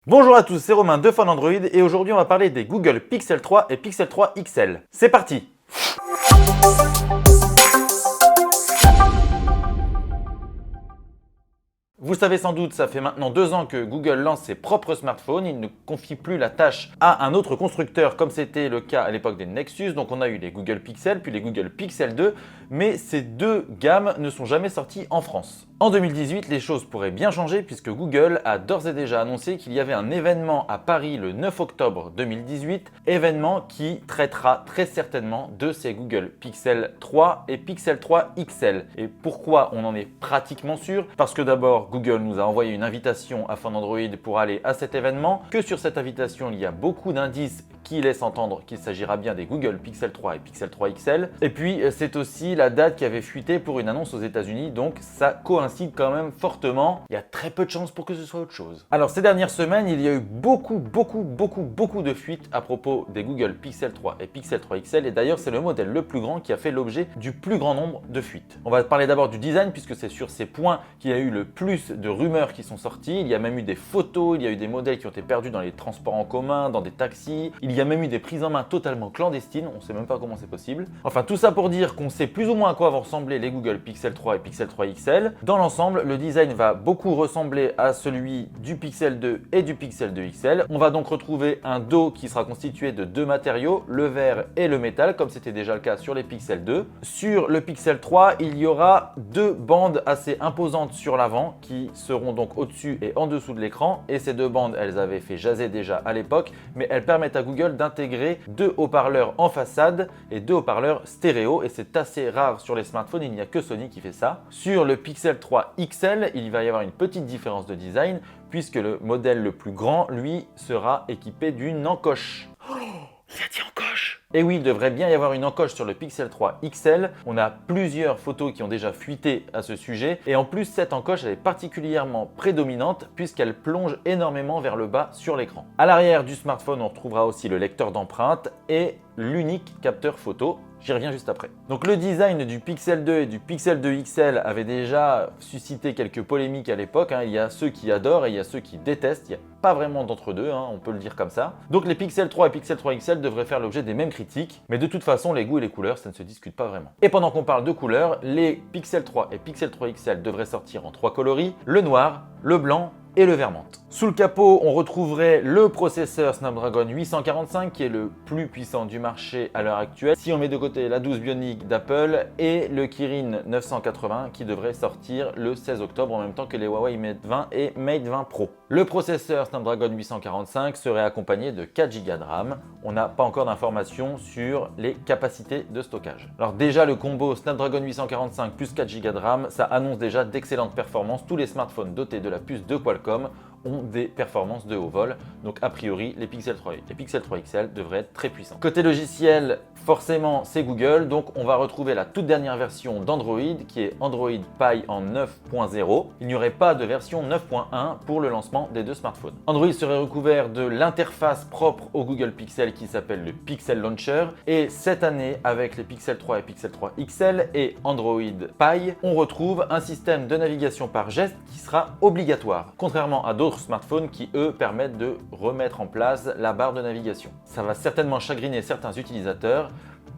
Bonjour à tous, c'est Romain de Fun Android et aujourd'hui on va parler des Google Pixel 3 et Pixel 3 XL. C'est parti! Vous savez sans doute, ça fait maintenant 2 ans que Google lance ses propres smartphones. Il ne confie plus la tâche à un autre constructeur comme c'était le cas à l'époque des Nexus. Donc on a eu les Google Pixel puis les Google Pixel 2. Mais ces deux gammes ne sont jamais sorties en France. En 2018, les choses pourraient bien changer puisque Google a d'ores et déjà annoncé qu'il y avait un événement à Paris le 9 octobre 2018. Événement qui traitera très certainement de ces Google Pixel 3 et Pixel 3 XL. Et pourquoi on en est pratiquement sûr? Parce que d'abord, Google nous a envoyé une invitation à Fun Android pour aller à cet événement, que sur cette invitation, il y a beaucoup d'indices qui laissent entendre qu'il s'agira bien des Google Pixel 3 et Pixel 3 XL. Et puis, c'est aussi la date qui avait fuité pour une annonce aux États-Unis, donc ça coïncide quand même fortement. Il y a très peu de chances pour que ce soit autre chose. Alors, ces dernières semaines, il y a eu beaucoup de fuites à propos des Google Pixel 3 et Pixel 3 XL. Et d'ailleurs, c'est le modèle le plus grand qui a fait l'objet du plus grand nombre de fuites. On va parler d'abord du design, puisque c'est sur ces points qu'il y a eu le plus de rumeurs qui sont sorties. Il y a même eu des photos, il y a eu des modèles qui ont été perdus dans les transports en commun, dans des taxis. Il y a même eu des prises en main totalement clandestines, on ne sait même pas comment c'est possible. Enfin, tout ça pour dire qu'on sait plus ou moins à quoi vont ressembler les Google Pixel 3 et Pixel 3 XL. Dans l'ensemble, le design va beaucoup ressembler à celui du Pixel 2 et du Pixel 2 XL. On va donc retrouver un dos qui sera constitué de deux matériaux, le verre et le métal, comme c'était déjà le cas sur les Pixel 2. Sur le Pixel 3, il y aura deux bandes assez imposantes sur l'avant qui seront donc au-dessus et en dessous de l'écran. Et ces deux bandes, elles avaient fait jaser déjà à l'époque, mais elles permettent à Google d'intégrer deux haut-parleurs en façade et deux haut-parleurs stéréo. Et c'est assez rare sur les smartphones, il n'y a que Sony qui fait ça. Sur le Pixel 3 XL, il va y avoir une petite différence de design puisque le modèle le plus grand, lui, sera équipé d'une encoche. Oh, il a dit encoche! Et oui, il devrait bien y avoir une encoche sur le Pixel 3 XL. On a plusieurs photos qui ont déjà fuité à ce sujet. Et en plus, cette encoche elle est particulièrement prédominante puisqu'elle plonge énormément vers le bas sur l'écran. À l'arrière du smartphone, on retrouvera aussi le lecteur d'empreintes et l'unique capteur photo. J'y reviens juste après. Donc le design du Pixel 2 et du Pixel 2 XL avait déjà suscité quelques polémiques à l'époque. Il y a ceux qui adorent et il y a ceux qui détestent. Il n'y a pas vraiment d'entre-deux, on peut le dire comme ça. Donc les Pixel 3 et Pixel 3 XL devraient faire l'objet des mêmes critiques. Mais de toute façon, les goûts et les couleurs, ça ne se discute pas vraiment. Et pendant qu'on parle de couleurs, les Pixel 3 et Pixel 3 XL devraient sortir en 3 coloris, le noir, le blanc et le vert menthe. Sous le capot, on retrouverait le processeur Snapdragon 845 qui est le plus puissant du marché à l'heure actuelle. Si on met de côté la 12 Bionic d'Apple et le Kirin 980 qui devrait sortir le 16 octobre en même temps que les Huawei Mate 20 et Mate 20 Pro. Le processeur Snapdragon 845 serait accompagné de 4 Go de RAM. On n'a pas encore d'informations sur les capacités de stockage. Alors déjà, le combo Snapdragon 845 plus 4 Go de RAM, ça annonce déjà d'excellentes performances. Tous les smartphones dotés de la puce de Qualcomm ont des performances de haut vol. Donc a priori, les Pixel 3 et les Pixel 3 XL devraient être très puissants. Côté logiciel, forcément, c'est Google. Donc on va retrouver la toute dernière version d'Android qui est Android Pie en 9.0. Il n'y aurait pas de version 9.1 pour le lancement des deux smartphones. Android serait recouvert de l'interface propre au Google Pixel qui s'appelle le Pixel Launcher. Et cette année, avec les Pixel 3 et Pixel 3 XL et Android Pie, on retrouve un système de navigation par geste qui sera obligatoire, contrairement à d'autres smartphones qui, eux, permettent de remettre en place la barre de navigation. Ça va certainement chagriner certains utilisateurs,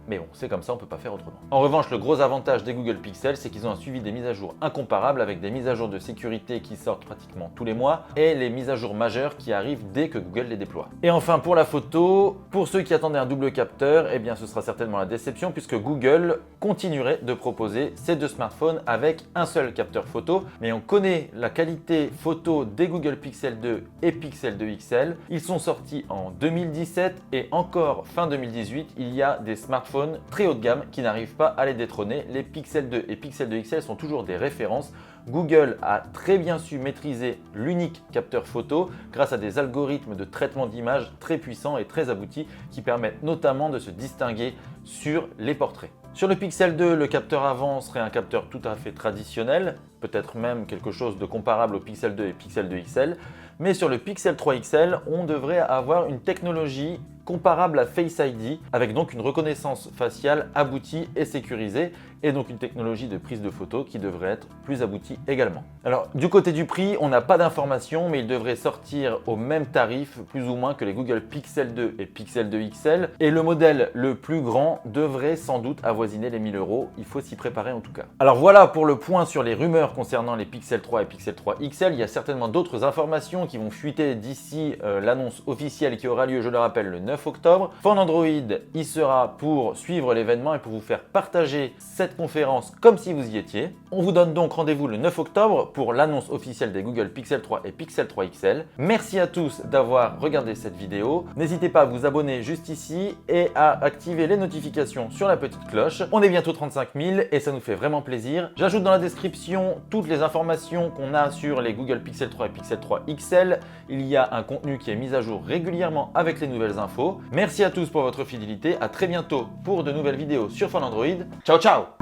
mais bon, c'est comme ça, on ne peut pas faire autrement. En revanche, le gros avantage des Google Pixel, c'est qu'ils ont un suivi des mises à jour incomparables avec des mises à jour de sécurité qui sortent pratiquement tous les mois et les mises à jour majeures qui arrivent dès que Google les déploie. Et enfin, pour la photo, pour ceux qui attendaient un double capteur, eh bien ce sera certainement la déception puisque Google continuerait de proposer ces deux smartphones avec un seul capteur photo. Mais on connaît la qualité photo des Google Pixel 2 et Pixel 2 XL. Ils sont sortis en 2017 et encore fin 2018, il y a des smartphones très haut de gamme qui n'arrivent pas à les détrôner. Les Pixel 2 et Pixel 2 XL sont toujours des références. Google a très bien su maîtriser l'unique capteur photo grâce à des algorithmes de traitement d'image très puissants et très aboutis qui permettent notamment de se distinguer sur les portraits. Sur le Pixel 2, le capteur avant serait un capteur tout à fait traditionnel, peut-être même quelque chose de comparable au Pixel 2 et Pixel 2 XL, mais sur le Pixel 3 XL, on devrait avoir une technologie comparable à Face ID, avec donc une reconnaissance faciale aboutie et sécurisée et donc une technologie de prise de photo qui devrait être plus aboutie également. Alors du côté du prix, on n'a pas d'informations, mais il devrait sortir au même tarif plus ou moins que les Google Pixel 2 et Pixel 2 XL, et le modèle le plus grand devrait sans doute avoisiner les 1000 €. Il faut s'y préparer en tout cas. Alors voilà pour le point sur les rumeurs concernant les Pixel 3 et Pixel 3 XL. Il y a certainement d'autres informations qui vont fuiter d'ici l'annonce officielle qui aura lieu, je le rappelle, le 9 octobre. Phone Android y sera pour suivre l'événement et pour vous faire partager cette conférence comme si vous y étiez. On vous donne donc rendez-vous le 9 octobre pour l'annonce officielle des Google Pixel 3 et Pixel 3 XL. Merci à tous d'avoir regardé cette vidéo. N'hésitez pas à vous abonner juste ici et à activer les notifications sur la petite cloche. On est bientôt 35 000 et ça nous fait vraiment plaisir. J'ajoute dans la description toutes les informations qu'on a sur les Google Pixel 3 et Pixel 3 XL. Il y a un contenu qui est mis à jour régulièrement avec les nouvelles infos. Merci à tous pour votre fidélité. À très bientôt pour de nouvelles vidéos sur Phone Android. Ciao ciao!